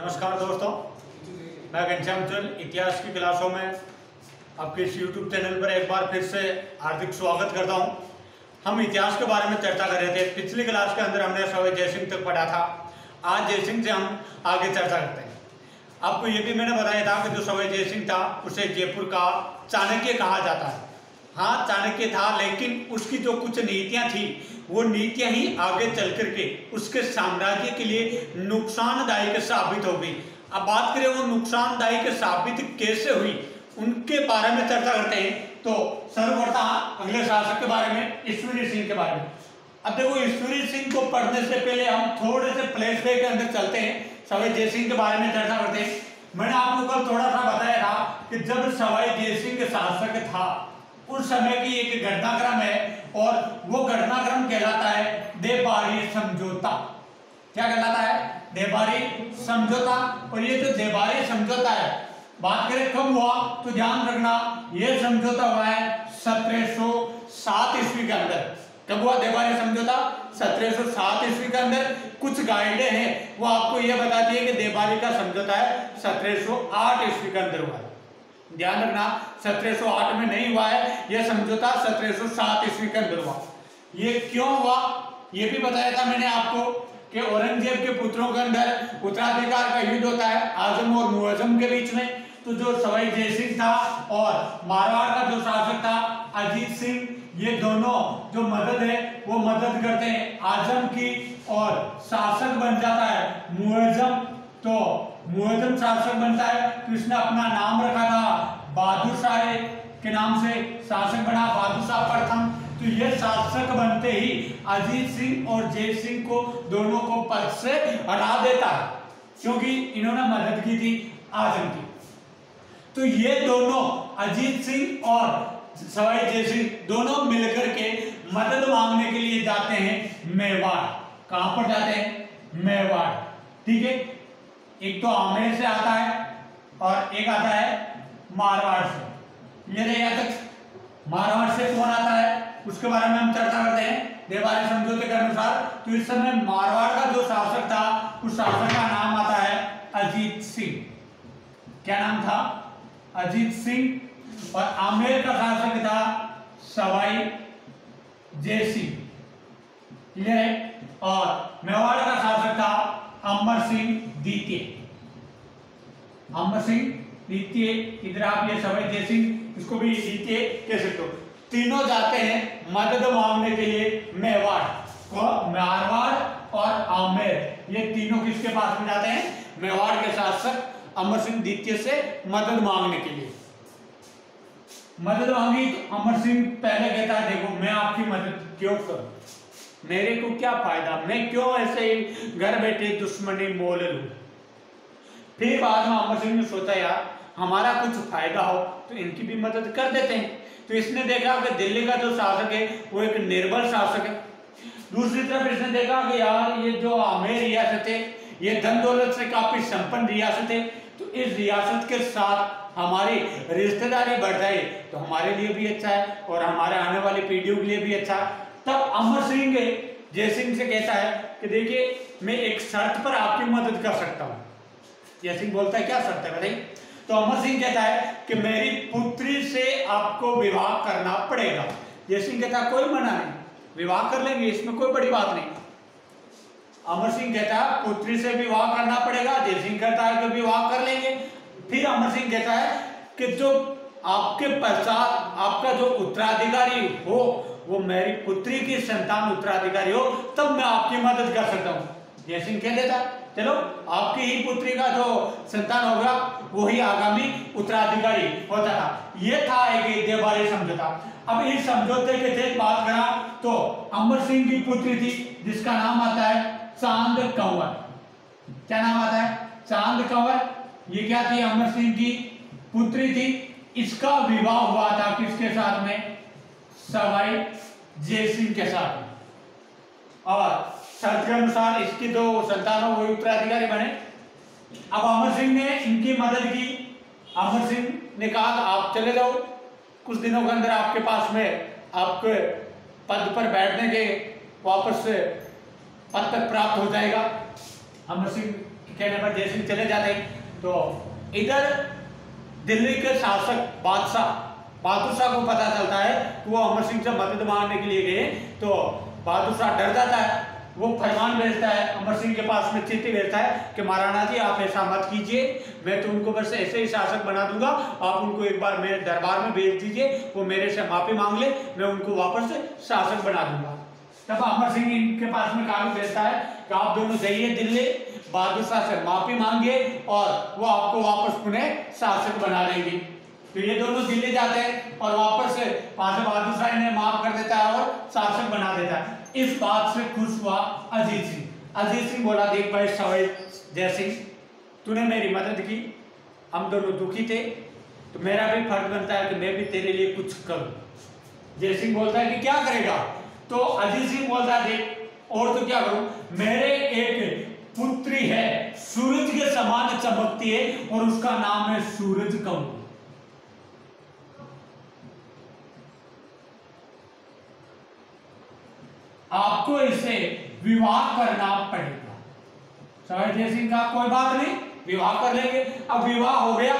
नमस्कार दोस्तों, मैं घनश्याम चंद इतिहास की क्लासों में आपके इस YouTube चैनल पर एक बार फिर से हार्दिक स्वागत करता हूं। हम इतिहास के बारे में चर्चा कर रहे थे। पिछली क्लास के अंदर हमने सवाई जयसिंह तक पढ़ा था। आज जयसिंह से हम आगे चर्चा करते हैं। आपको ये भी मैंने बताया था कि जो सवाई जयसिंह था उसे जयपुर का चाणक्य कहा जाता है। हाँ, चाणक्य था, लेकिन उसकी जो कुछ नीतियां थी वो नीतियां ही आगे चल करके उसके साम्राज्य के लिए नुकसानदायक साबित हो गई। अब बात करें वो नुकसानदायक साबित कैसे हुई, उनके बारे में चर्चा करते हैं। तो सर्वप्रथम अगले शासक के बारे में, ईश्वरी सिंह के बारे में। अब देखो, ईश्वरी सिंह को पढ़ने से पहले हम थोड़े से फ्लैशबैक के अंदर चलते हैं, सवाई जयसिंह के बारे में चर्चा करते हैं। मैंने आपको कल थोड़ा सा बताया था कि जब सवाई जयसिंह शासक था उस समय की एक घटनाक्रम है और वो घटनाक्रम कहलाता है देबारी समझौता। क्या कहलाता है? देबारी समझौता। और ये जो देबारी समझौता है, बात करें कब हुआ तो ध्यान रखना, ये समझौता हुआ है 1707 ईस्वी के अंदर। कब हुआ देबारी समझौता? 1707 ईस्वी के अंदर। कुछ गाइडें हैं वो आपको ये बताती है कि देबारी का समझौता है 1708 ईस्वी के अंदर हुआ है। ध्यान रखना, 1708 में नहीं हुआ है, यह समझौता 1707 ईस्वी के अंदर हुआ। ये क्यों हुआ ये भी बताया था मैंने आपको कि औरंगजेब के पुत्रों के अंदर उत्तराधिकार का युद्ध होता है आजम और मुअज्जम के बीच में। तो जो सवाई जयसिंह था और मारवाड़ का जो शासक था अजीत सिंह, ये दोनों जो मदद है वो मदद करते हैं आजम की और शासक बन जाता है मुअज्जम। तो मुअज्जम शासक बनता है तो इसने अपना नाम रखा था बहादुर शाह के नाम से शासक बना, बहादुर शाह प्रथम। तो ये शासक बनते ही अजीत सिंह और जय सिंह को दोनों को पद से हटा देता है, क्योंकि इन्होंने मदद की थी आजम की। तो ये दोनों अजीत सिंह और सवाई जय सिंह दोनों मिलकर के मदद मांगने के लिए जाते हैं मेवाड़। कहां पर जाते हैं? मेवाड़। ठीक है, एक तो आमेर से आता है और एक आता है मारवाड़ से। ये रहे यहाँ तक। मारवाड़ से कौन आता है उसके बारे में हम चर्चा करते हैं देबारी समझौते के अनुसार। तो इस समय मारवाड़ का जो शासक था उस शासक का नाम आता है अजीत सिंह। क्या नाम था? अजीत सिंह। और आमेर का शासक था सवाई जयसिंह। और मेवाड़ का शासक था अमर सिंह द्वितीय। अमर सिंह द्वितीय, इधर आप ये सवाई जयसिंह, इसको भी द्वितीय कह सकते हो। तीनों जाते हैं मदद मांगने के लिए मेवाड़। मारवाड़ और आमेर, ये तीनों किसके पास में जाते हैं? मेवाड़ के शासक अमर सिंह द्वितीय से मदद मांगने के लिए। मदद मांगी तो अमर सिंह पहले कहता है देखो मैं आपकी मदद क्यों करूं, मेरे को क्या फायदा, मैं क्यों ऐसे ही घर बैठे दुश्मनी मोल लूं। फिर बाद में अमर सिंह ने सोचा यार हमारा कुछ फायदा हो तो इनकी भी मदद कर देते हैं। तो इसने देखा कि दिल्ली का जो शासक है वो एक निर्बल शासक है। दूसरी तरफ इसने देखा कि यार ये जो आमेर रियासत है ये धन दौलत से काफी संपन्न रियासत है, तो इस रियासत के साथ हमारी रिश्तेदारी बढ़ जाए तो हमारे लिए भी अच्छा है और हमारे आने वाली पीढ़ियों के लिए भी अच्छा है। तब अमर सिंह जयसिंह से कहता है कि देखिए मैं एक शर्त पर आपकी मदद कर सकता हूं। जयसिंह बोलता है क्या शर्त है बताइए? तो अमर सिंह कहता है कि मेरी पुत्री से आपको विवाह करना पड़ेगा। जयसिंह कहता है कोई मना नहीं, विवाह कर लेंगे, इसमें कोई बड़ी बात नहीं। अमर सिंह कहता है पुत्री से विवाह करना पड़ेगा, जयसिंह कहता है कि विवाह कर लेंगे। फिर अमर सिंह कहता है कि जो आपके पश्चात आपका जो उत्तराधिकारी हो वो मेरी पुत्री की संतान उत्तराधिकारी हो, तब मैं आपकी मदद कर सकता हूं। जयसिंह कह देता चलो आपकी ही पुत्री का जो संतान होगा वही आगामी उत्तराधिकारी होता था। यह था एक देबारी समझौता। अब इस समझौते के तहत बात करा तो अमर सिंह की पुत्री थी जिसका नाम आता है चांद कंवर। क्या नाम आता है? चांद कंवर। ये क्या थी? अमर सिंह की पुत्री थी। इसका विवाह हुआ था किसके साथ में? सवाई जयसिंह के साथ में। और शर्त के अनुसार इसकी दो संतान हो वही उत्तराधिकारी बने। अब अमर सिंह ने इनकी मदद की। अमर सिंह ने कहा आप चले जाओ, कुछ दिनों के अंदर आपके पास में आपके पद पर बैठने के वापस से पद तक प्राप्त हो जाएगा। अमर सिंह कहने पर जय सिंह चले जाते। तो इधर दिल्ली के शासक बहादुर शाह को पता चलता है कि वो अमर सिंह से मदद मांगने के लिए गए। तो बहादुर शाह डर जाता है, वो फरमान भेजता है अमर सिंह के पास में, चिट्ठी भेजता है कि महाराणा जी आप ऐसा मत कीजिए, मैं तो उनको बस ऐसे ही शासक बना दूंगा, आप उनको एक बार मेरे दरबार में भेज दीजिए, वो मेरे से माफी मांग ले, मैं उनको वापस से शासक बना दूंगा। तब अमर सिंह इनके पास में कागज भेजता है कि आप दोनों जाइए दिल्ली, बहादुर शाह से माफी मांगिए और वो आपको वापस पुनः शासक बना देंगे। तो ये दोनों दिल्ली जाते हैं और वापस से वहां से बहादुर शाह इन्हें माफ कर देता है और शासक बना देता है। इस बात से खुश हुआ अजीत सिंह। अजीत सिंह बोला देख भाई सवाई जय सिंह, तूने मेरी मदद की, हम दोनों दुखी थे, तो मेरा भी फर्ज बनता है कि मैं भी तेरे लिए कुछ करूं। जय सिंह बोलता है कि क्या करेगा? तो अजीत सिंह बोलता है देख और तो क्या करूं, मेरे एक पुत्री है सूरज के समान चमकती है और उसका नाम है सूरज कौर। आपको इसे विवाह करना पड़ेगा। सवाई जय सिंह का कोई बात नहीं, विवाह कर लेंगे। अब विवाह हो गया।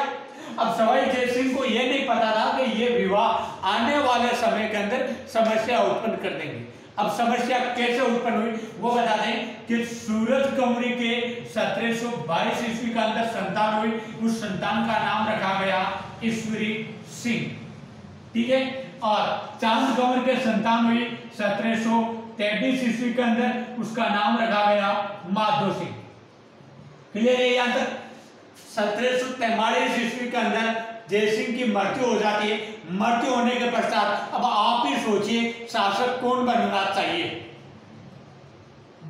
अब सवाई जय सिंह को यह नहीं पता था कि यह विवाह आने वाले समय के अंदर समस्या उत्पन्न कर देंगे। अब समस्या कैसे उत्पन्न हुई वो बता दें कि सूरज कंवरी के 1722 ईस्वी का अंदर संतान हुई। उस संतान का नाम रखा गया ईश्वरी सिंह, ठीक है। और चांद कंवर के संतान हुई 1723 ईस्वी के अंदर, उसका नाम रखा गया माधो सिंह। क्लियर है? यहां तक 1743 ईस्वी के अंदर जय सिंह की मृत्यु हो जाती है। मृत्यु होने के पश्चात अब आप ही सोचिए शासक कौन बनना चाहिए।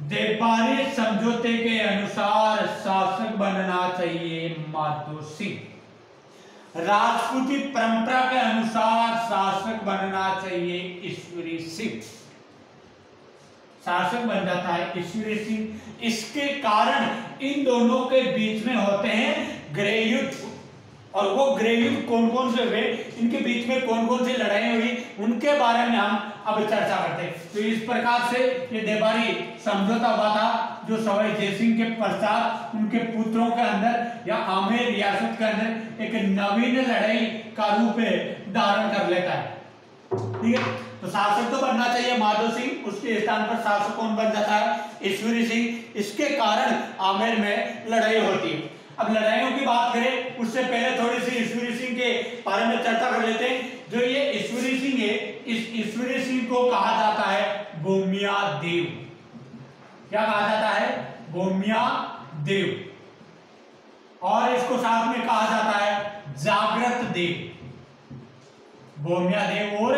देवबारी समझौते के अनुसार शासक बनना चाहिए माधो सिंह। राजपूती परंपरा के अनुसार शासक बनना चाहिए ईश्वरी सिंह। शासक बन जाता है ईश्वरी सिंह। इसके कारण इन दोनों के बीच में होते हैं गृह युद्ध। और वो गृह युद्ध कौन कौन से हुए, इनके बीच में कौन कौन सी लड़ाई हुई, उनके बारे में हम अब चर्चा करते हैं। तो इस प्रकार से ये देवबारी समझौता हुआ था, जो सवाई जय सिंह के पश्चात उनके पुत्रों के अंदर या आमेर रियासत के अंदर एक नवीन लड़ाई का रूप धारण कर लेता है। ठीक है, तो शासक तो बनना चाहिए माधो सिंह, उसके स्थान पर शासक कौन बन जाता है? ईश्वरी सिंह। इसके कारण आमेर में लड़ाई होती है। अब लड़ाइयों की बात करें उससे पहले थोड़ी सी ईश्वरी सिंह के बारे में चर्चा कर लेते हैं। जो ये ईश्वरी सिंह है, इस ईश्वरी सिंह को कहा जाता है भूमिया देव। क्या कहा जाता है? भूमिया देव। और इसको साथ में कहा जाता है जागृत देव। भूमिया देव और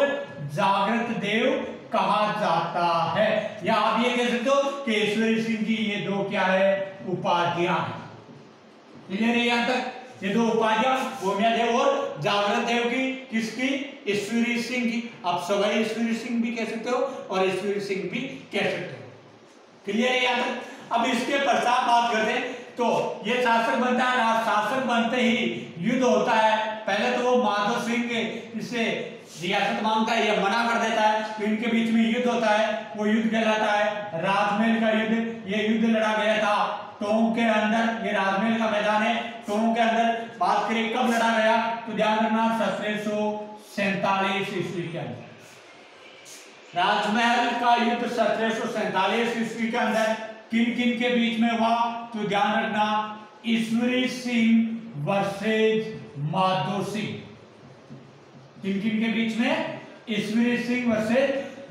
जागृत देव कहा जाता है। या आप ये कह सकते हो कि ईश्वरी सिंह की ये दो क्या है? उपाधियां हैं। क्लियर है यहां तक? ये दो उपाधियां भूमिया देव और जागृत देव की, किसकी? ईश्वरी सिंह की। आप सवाई ईश्वरी सिंह भी कह सकते हो और ईश्वरी सिंह भी कह सकते हो। क्लियर है यहां तक? अब इसके पश्चात बात करते हैं। तो ये शासक बनता है, शासक बनते ही युद्ध होता है। पहले तो वो माधो सिंह इससे रियासत मांगता है, यह मना कर देता है, तो इनके बीच में युद्ध होता है। वो युद्ध कहलाता है राजमहल का युद्ध। ये युद्ध लड़ा गया था टोंक के अंदर। ये राजमहल का मैदान है टोंक के अंदर। बात करें कब लड़ा गया तो ध्यान रखना 1747 ईस्वी के अंदर। राजमहल का युद्ध 1747 ईस्वी के अंदर किन किन के बीच में हुआ तो ध्यान रखना, ईश्वरी सिंह वर्सेज माधो सिंह। किन किन के बीच में? ईश्वरी सिंह वर्सेज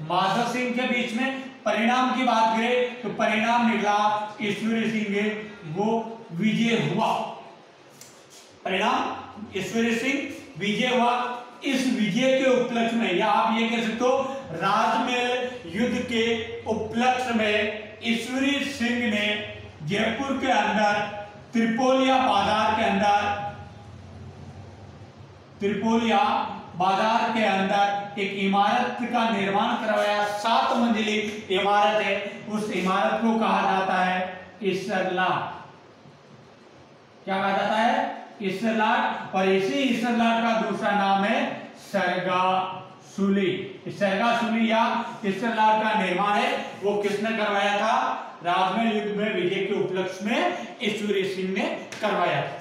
माधो सिंह के बीच में। परिणाम की बात करें तो परिणाम निकला ईश्वरी सिंह वो विजय हुआ। परिणाम ईश्वरी सिंह विजय हुआ। इस विजय के उपलक्ष्य में, या आप ये कह सकते हो राजमहल युद्ध के उपलक्ष्य में, ईश्वरी सिंह ने जयपुर के अंदर त्रिपोलिया बाजार के अंदर एक इमारत का निर्माण करवाया। 7 मंजिली इमारत है। उस इमारत को कहा जाता है ईसरलाट। क्या कहा जाता है? ईसरलाट। और इसी ईसरलाट का दूसरा नाम है सरगा सूली। सरगा सूली या चित्रलाट का निर्माण है वो किसने करवाया था? राजमहल युद्ध में विजय के उपलक्ष्य में ईश्वरी सिंह ने करवाया था।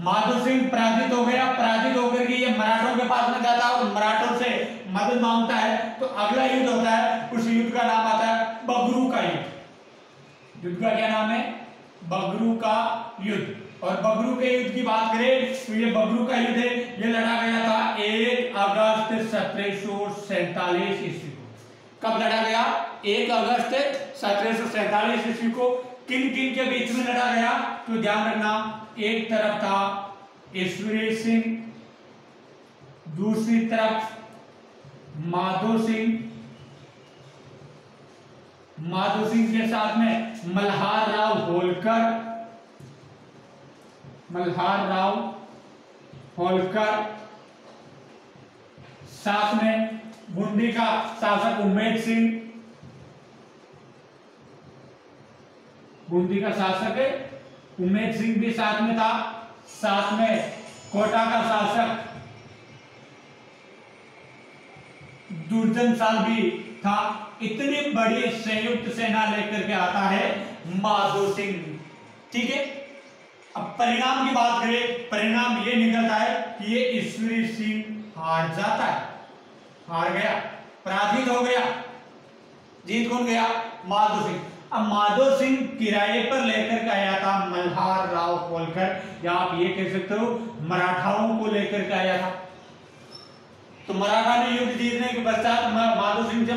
माधो सिंह पराजित हो गया, पराजित होकर के ये मराठों के पास में जाता है और मराठों से मदद मांगता है। तो अगला युद्ध होता है, उस युद्ध का नाम आता है बगरू का युद्ध। युद्ध का क्या नाम है? बगरू का युद्ध। और बगरू के युद्ध की बात करें तो ये बगरू का युद्ध है, ये लड़ा गया था 1 अगस्त 1747 ईस्वी को। कब लड़ा गया? 1 अगस्त 1747 ईस्वी को। किन किन के बीच में लड़ा गया? तो ध्यान रखना, एक तरफ था ईश्वरी सिंह, दूसरी तरफ माधो सिंह, माधो सिंह के साथ में मल्हार राव होलकर, मल्हार राव होलकर, साथ में बूंदी का शासक उम्मेद सिंह, बूंदी का शासक उम्मेद सिंह भी साथ में था, साथ में कोटा का शासक दुर्जन साल भी था। इतनी बड़ी संयुक्त सेना लेकर के आता है माधो सिंह। ठीक है, अब परिणाम की बात करें, परिणाम ये निकलता है कि ये ईश्वरी सिंह हार जाता है, हार गया, पराजित हो गया। जीत कौन गया? माधो सिंह। अब माधो सिंह किराए पर लेकर के आया था मल्हार राव होलकर, या आप ये कह सकते हो मराठाओं को लेकर के आया था। तो मराठा ने युद्ध जीतने के पश्चात माधो सिंह से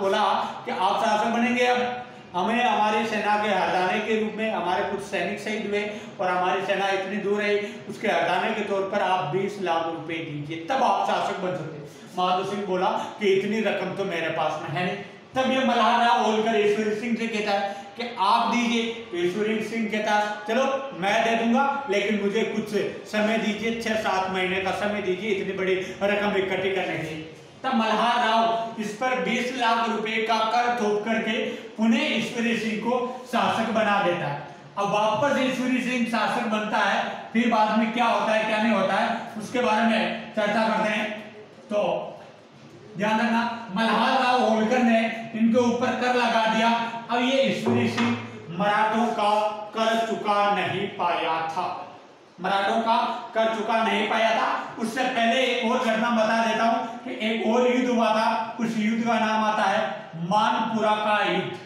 बोला कि आप शासक बनेंगे, अब हमें हमारी सेना के हटाने के रूप में हमारे कुछ सैनिक शहीद हुए और हमारी सेना इतनी दूर है, उसके हटाने के तौर पर आप 20 लाख रुपए दीजिए, तब आप शासक बन सकते। माधो सिंह बोला कि इतनी रकम तो मेरे पास में है नहीं। तब ये मल्हार राव होलकर ईश्वरी सिंह से कहता है कि आप दीजिए। ईश्वरी सिंह कहता है चलो मैं दे दूंगा, लेकिन मुझे कुछ समय दीजिए, 6-7 महीने का समय दीजिए इतनी बड़ी रकम इकट्ठी करने के लिए। तब मल्हार राव इस पर 20 लाख रुपए का कर थोप करके पुनः ईश्वरी सिंह को शासक बना देता है। अब वापस ईश्वरी सिंह शासक बनता है, फिर बाद में क्या होता है क्या नहीं होता है उसके बारे में चर्चा करते हैं। तो ध्यान रखना, मल्हार राव होलकर ने इनके ऊपर कर लगा दिया। अब ये ईश्वरी सिंह मराठों का कर चुका नहीं पाया था, मराठों का कर चुका नहीं पाया था। उससे पहले एक और घटना बता देता हूं कि एक और युद्ध हुआ था, उस युद्ध का नाम आता है मानपुरा का युद्ध।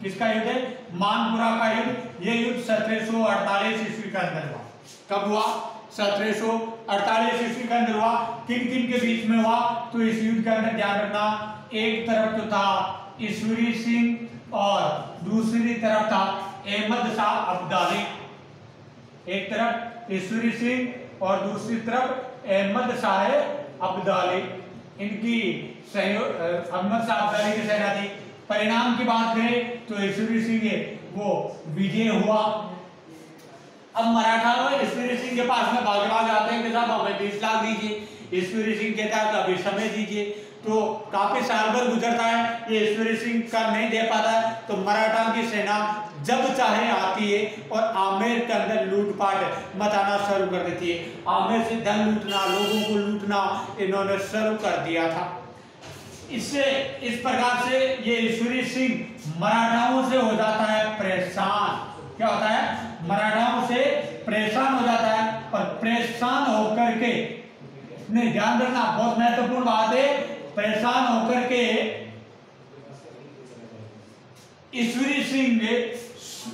किसका युद्ध है? मानपुरा का युद्ध। यह युद्ध 1748 ईस्वी का अंदर हुआ। कब हुआ? 1748 ईस्वी का अंदर हुआ। किन किन के बीच में हुआ? तो इस युद्ध के अंदर ध्यान रखना, एक तरफ तो था ईश्वरी सिंह और दूसरी तरफ था अहमद शाह अब्दाली। एक तरफ ईश्वरी सिंह और दूसरी तरफ अहमद शाह अब्दाली, इनकी अहमद शाह अब्दाली की सेना थी। परिणाम की बात करें तो ईश्वरी सिंह वो विजय हुआ। अब मराठा ईश्वरी सिंह के पास में भाग आते हैं कि साहब हमें 20 लाख दीजिए। ईश्वरी सिंह कहता है अभी समय दीजिए। तो काफी साल भर गुजरता है, ये ईश्वरी सिंह का नहीं दे पाता है। तो मराठा की सेना जब चाहे आती है और आमेर के अंदर लूटपाट मचाना शुरू कर देती है। आमेर से धन लूटना, लोगों को लूटना इन्होंने शुरू कर दिया था। इससे इस प्रकार से ये ईश्वरी सिंह मराठाओं से हो जाता है परेशान। क्या होता है? मराठाओं से परेशान हो जाता है और परेशान होकर के, ने ध्यान रखना बहुत महत्वपूर्ण बात है, परेशान होकर के ईश्वरी सिंह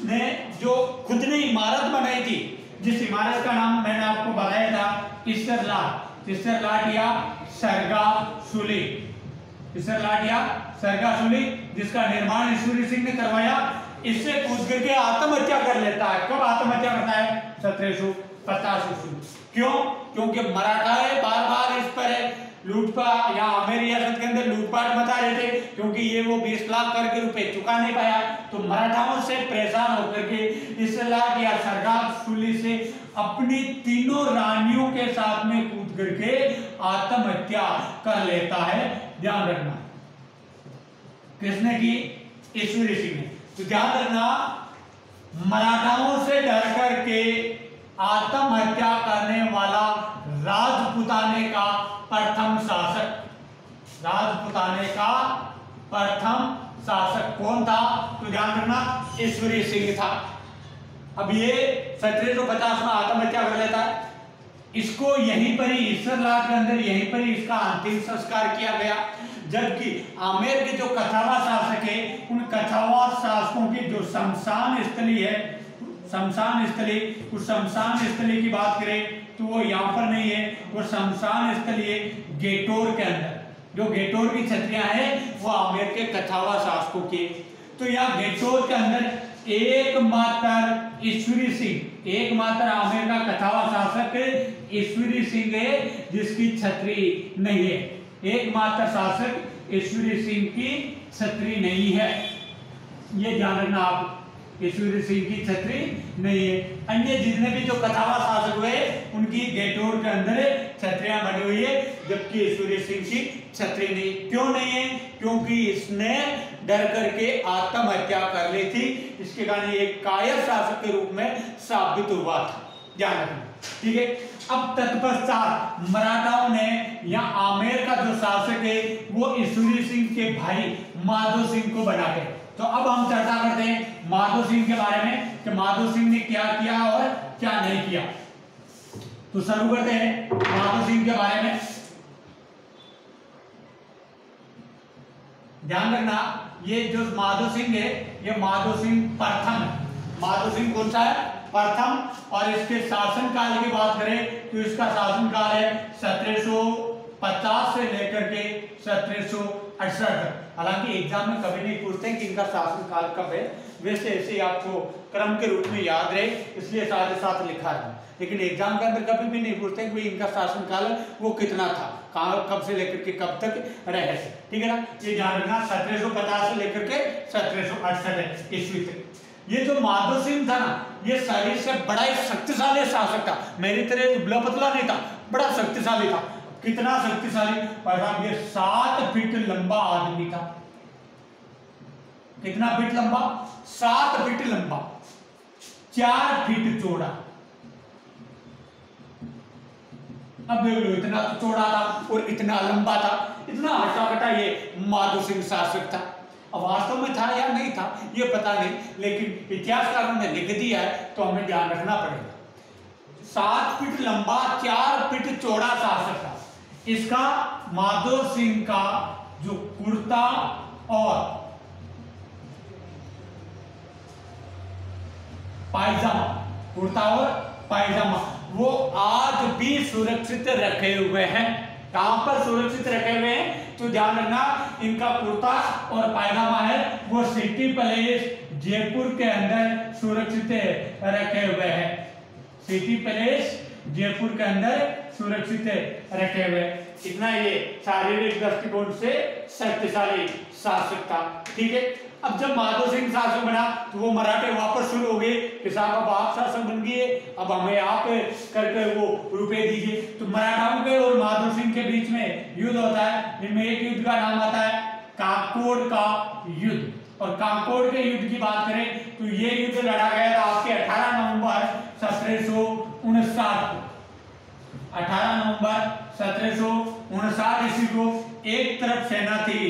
ने जो खुद ने इमारत बनाई थी, जिस इमारत का नाम मैंने आपको बताया था इसरलाट या सरगा सूली, इसरलाट या सरगा सूली, जिसका निर्माण ईश्वरी सिंह ने करवाया। इससे कूद करके आत्महत्या कर लेता है। कब आत्महत्या करता है? 1750 ईस्वी। क्यों? क्योंकि मराठा बार बार इस पर लूटपाट या आमेर रियासत के अंदर लूटपाट मचा रहे थे, क्योंकि ये वो 20 लाख कर के रुपए चुका नहीं पाया। तो मराठाओं से परेशान होकर के इसरलाट या सरगा सूली से अपनी तीनों रानियों के साथ में कूद करके आत्महत्या कर लेता है। ध्यान रखना, किसने की? ईश्वरी सिंह ने। तो ध्यान रखना, मराठाओं से डर करके आत्महत्या करने वाला राजपूत राजपुताने का प्रथम शासक, राजपुताने का प्रथम शासक कौन था? तो ध्यान रखना, ईश्वरी सिंह था। अब ये 1750 में आत्महत्या कर लेता है। इसको यहीं पर ही ईश्वरलाल के अंदर यहीं पर ही इसका अंतिम संस्कार किया गया। जबकि आमेर के जो कथावा शासक है, उन कथावा शासकों की जो शमशान स्थली है, शमशान स्थली, उस शमशान स्थली की बात करें तो वो यहाँ पर नहीं है, वो शमशान स्थली है गेटोर के अंदर। जो गेटोर की छत्रियां हैं वो आमेर के कथावा शासकों की। तो यहाँ गेटोर के अंदर एकमात्र ईश्वरी सिंह, एकमात्र आमेर का कथावा शासक ईश्वरी सिंह है जिसकी छतरी नहीं है। एकमात्र शासक ईश्वरी सिंह की छतरी नहीं है, ये ध्यान रखना आप, ईश्वरी सिंह की छतरी नहीं है। अन्य जितने भी जो कथावा शासक हुए उनकी गेटोर के अंदर छतरियां बनी हुई है, जबकि ईश्वरी सिंह की छतरी नहीं। क्यों नहीं है? क्योंकि इसने डर करके आत्महत्या कर ली थी। इसके कारण एक कायर शासक के रूप में साबित हुआ था, ध्यान रखना, ठीक है। अब तत्पश्चात मराठाओं ने या आमेर का जो शासक है वो ईश्वरी सिंह के भाई माधो सिंह को बनाते। तो अब हम चर्चा करते हैं माधो सिंह के बारे में कि माधो सिंह ने क्या किया और क्या नहीं किया। तो शुरू करते हैं माधो सिंह के बारे में। ध्यान रखना, ये जो माधो सिंह है ये माधो सिंह प्रथम है। माधो सिंह कौन सा है? प्रथम। और इसके शासन काल की बात करें तो इसका शासन काल है 1750 से लेकर के 1768। हालांकि एग्जाम में कभी नहीं पूछते कि इनका शासन काल कब है, वैसे ऐसे आपको क्रम के रूप में याद रहे इसलिए साथ ही साथ लिखा है। लेकिन एग्जाम के अंदर कभी भी नहीं पूछते कि इनका शासन काल वो कितना था, कब से लेकर के कब तक रहे, ठीक है ना। ये ध्यान रखना, 1750 से लेकर के 1768 ईस्वी तक। ये जो माधो सिंह था ना, ये शरीर से बड़ा ही शक्तिशाली शासक था। मेरी तरह दुबला पतला नहीं था, बड़ा शक्तिशाली था। कितना शक्तिशाली? पर ये 7 फीट लंबा आदमी था। कितना फीट लंबा? 7 फीट लंबा, 4 फीट चौड़ा। अब देख लो, इतना तो चौड़ा था और इतना लंबा था, इतना हटा ये माधो सिंह शासक था। अब वास्तव में था या नहीं था ये पता नहीं, लेकिन इतिहासकारों ने लिख दिया है तो हमें ध्यान रखना पड़ेगा। 7 फीट लंबा, 4 फीट चौड़ा शासक था। इसका माधो सिंह का जो कुर्ता और पायजामा, कुर्ता और पायजामा वो आज भी सुरक्षित रखे हुए हैं। कहां पर सुरक्षित रखे हुए हैं? तो ध्यान रखना, इनका कुर्ता और पायजामा है वो सिटी पैलेस जयपुर के अंदर सुरक्षित रखे हुए हैं। सिटी पैलेस जयपुर के अंदर सुरक्षित रखे हुए। इतना ये शारीरिक दृष्टिकोण से शक्तिशाली शासक था, ठीक है। अब जब माधो सिंह शासक बना तो वो मराठे वापस शुरू हो गए कि साहब अब आप शासक बन गए, अब हमें आप करके वो रुपए दीजिए। तो मराठाओं के और माधो सिंह के बीच में युद्ध होता है। इनमें एक युद्ध का नाम आता है काकोड़ का युद्ध। और काकोड़ के युद्ध की बात करें तो ये युद्ध लड़ा गया था आपके 18 नवंबर 1759 को। 18 नवंबर 1759 ईस्वी को एक तरफ सेना थी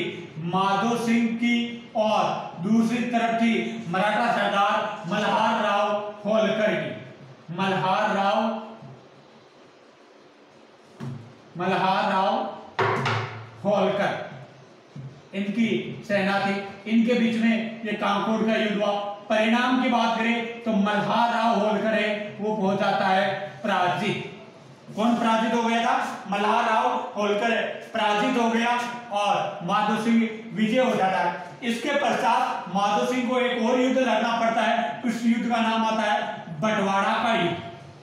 माधो सिंह की और दूसरी तरफ थी मराठा सरदार मल्हार राव होलकर की। मल्हार राव होलकर इनकी सेना थी। इनके बीच में ये काकोड़ का युद्ध हुआ। परिणाम की बात करें तो मल्हार राव होलकर है वो हो जाता है पराजित। कौन पराजित हो गया था? मल्हार राव होलकर पराजित हो गया और माधो सिंह विजय हो जाता है। इसके पश्चात माधो सिंह को एक और युद्ध लड़ना पड़ता है। उस युद्ध का नाम आता है बंटवारा का युद्ध।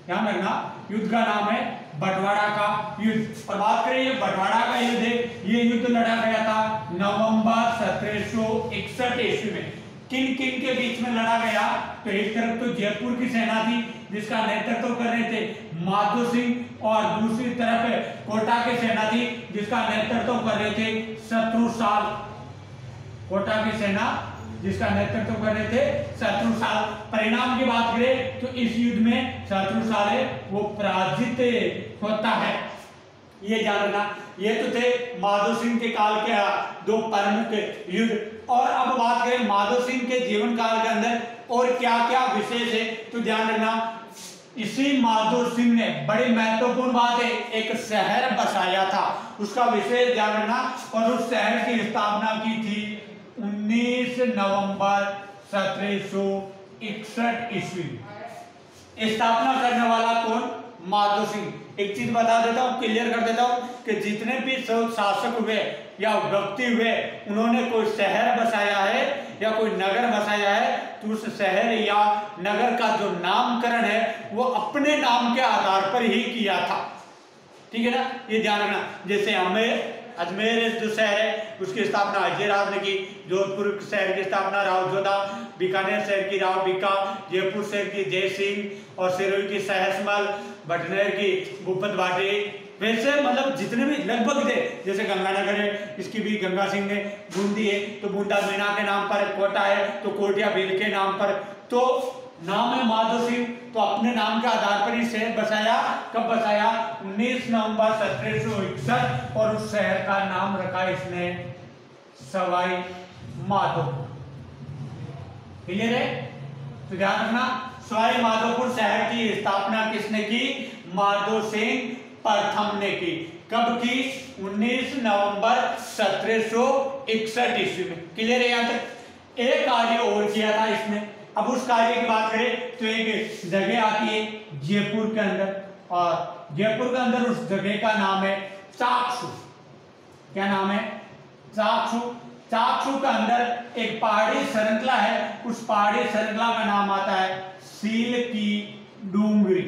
ध्यान रखना, युद्ध का नाम है बंटवारा का युद्ध। और बात करें ये बंटवारा का युद्ध है, ये युद्ध लड़ा गया था नवंबर 1761 ईस्वी में। किन किन के बीच में लड़ा गया? तो एक तरफ तो जयपुर की सेना थी जिसका नेतृत्व कर रहे थे माधो सिंह और दूसरी तरफ कोटा की सेना थी जिसका नेतृत्व कर रहे थे शत्रुसाल। कोटा की सेना जिसका नेतृत्व कर रहे थे शत्रुसाल। परिणाम की बात करें तो इस युद्ध में शत्रुसाल वो पराजित होता है। ये ध्यान रखना। ये तो थे माधो सिंह के काल के दो प्रमुख युद्ध। और अब बात करें माधो सिंह के जीवन काल के अंदर और क्या क्या विशेष है, तो ध्यान रखना इसी माधो सिंह ने बड़ी महत्वपूर्ण बात है, एक शहर बसाया था, उसका विशेष ध्यान रखना। और उस शहर की स्थापना की थी 19 नवंबर 1761 ईस्वी। स्थापना करने वाला कौन? माधो सिंह। एक चीज बता देता हूँ, क्लियर कर देता हूँ कि जितने भी शासक हुए या व्यक्ति हुए, उन्होंने कोई शहर बसाया है या कोई नगर बसाया है, तो उस शहर या नगर का जो नामकरण है वो अपने नाम के आधार पर ही किया था। ठीक है ना, ये ध्यान रखना। जैसे अजमेर जो शहर है उसकी स्थापना अजय राव ने की, जोधपुर शहर की स्थापना राव जोधा, बीकानेर शहर की राव बीका, जयपुर शहर की जय सिंह और सिरोही की सहसमल, भटनेर की भूपत भाटी। वैसे मतलब जितने भी लगभग थे, जैसे गंगानगर है इसकी भी गंगा सिंह ने, बूंदी है तो बूंदा मीना के नाम पर, कोटा है तो कोटिया भील के नाम पर। तो नाम है माधो सिंह, तो अपने नाम के आधार पर ही शहर बसाया। कब बसाया? 19 नवंबर 1761। और उस शहर का नाम रखा इसने सवाई माधोपुर। क्लियर है? तो ध्यान रखना, सवाई माधोपुर शहर की स्थापना किसने की? माधो सिंह प्रथम ने की। कब की? 19 नवंबर 1761 ईस्वी में। क्लियर है? यहाँ तक एक कार्य और किया था इसने। अब उस कार्य की बात करें तो एक जगह आती है जयपुर के अंदर, और जयपुर के अंदर उस जगह का नाम है चाकसू। क्या नाम है? चाकसू। चाकसू के अंदर एक पहाड़ी श्रृंखला है, उस पहाड़ी श्रृंखला का नाम आता है सील की डूंगरी।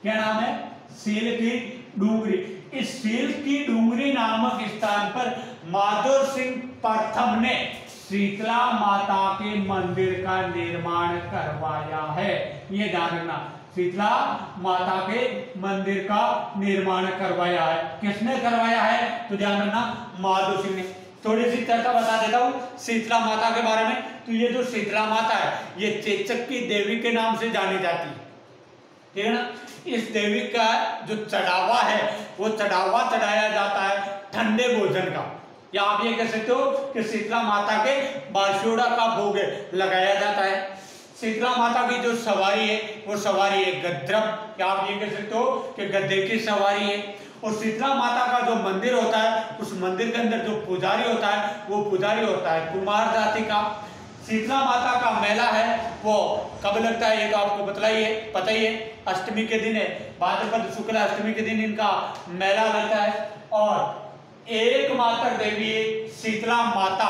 क्या नाम है? सील की डूंगरी। इस सील की डूंगरी नामक स्थान पर माधो सिंह प्रथम ने शीतला माता के मंदिर का निर्माण करवाया है। ये ध्यान रखना, शीतला माता के मंदिर का निर्माण करवाया है। किसने करवाया है? तो ध्यान रखना, माधो सिंह ने। थोड़ी सी चर्चा बता देता हूँ शीतला माता के बारे में। तो ये जो शीतला माता है ये चेचक की देवी के नाम से जानी जाती है। ठीक है ना? इस देवी का जो चढ़ावा है वो चढ़ावा चढ़ाया जाता है ठंडे भोजन का, या आप ये कह सकते हो कि शीतला माता के बारसोड़ा का भोग लगाया जाता है। शीतला माता की जो सवारी है वो सवारी है गद्रब, या आप ये कह सकते हो कि गद्दे की सवारी है। और शीतला माता का जो मंदिर होता है उस मंदिर के अंदर जो पुजारी होता है वो पुजारी होता है कुमार जाति का। शीतला माता का मेला है वो कब लगता है ये तो आपको पता ही है, अष्टमी के दिन है, भाद्रपद शुक्ल अष्टमी के दिन इनका मेला लगता है। और एकमात्र देवी है शीतला माता,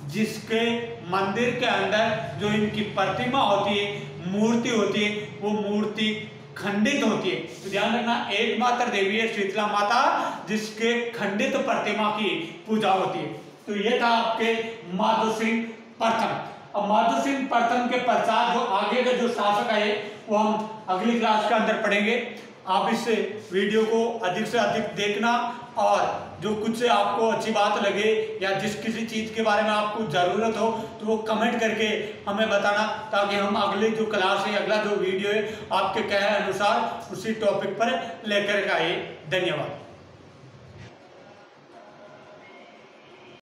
जिसके मंदिर के अंदर जो इनकी प्रतिमा होती है, मूर्ति होती है, वो मूर्ति खंडित होती है। तो ध्यान रखना, एकमात्र देवी है शीतला माता जिसके खंडित प्रतिमा की पूजा होती है। तो ये था आपके माधो सिंह प्रथम। अब माधो सिंह प्रथम के पश्चात जो आगे के जो शासक आए वो हम अगली क्लास के अंदर पढ़ेंगे। आप इस वीडियो को अधिक से अधिक देखना, और जो कुछ आपको अच्छी बात लगे या जिस किसी चीज़ के बारे में आपको ज़रूरत हो तो वो कमेंट करके हमें बताना, ताकि हम अगली जो क्लास है, अगला जो वीडियो है, आपके कहे अनुसार उसी टॉपिक पर लेकर के आए। धन्यवाद।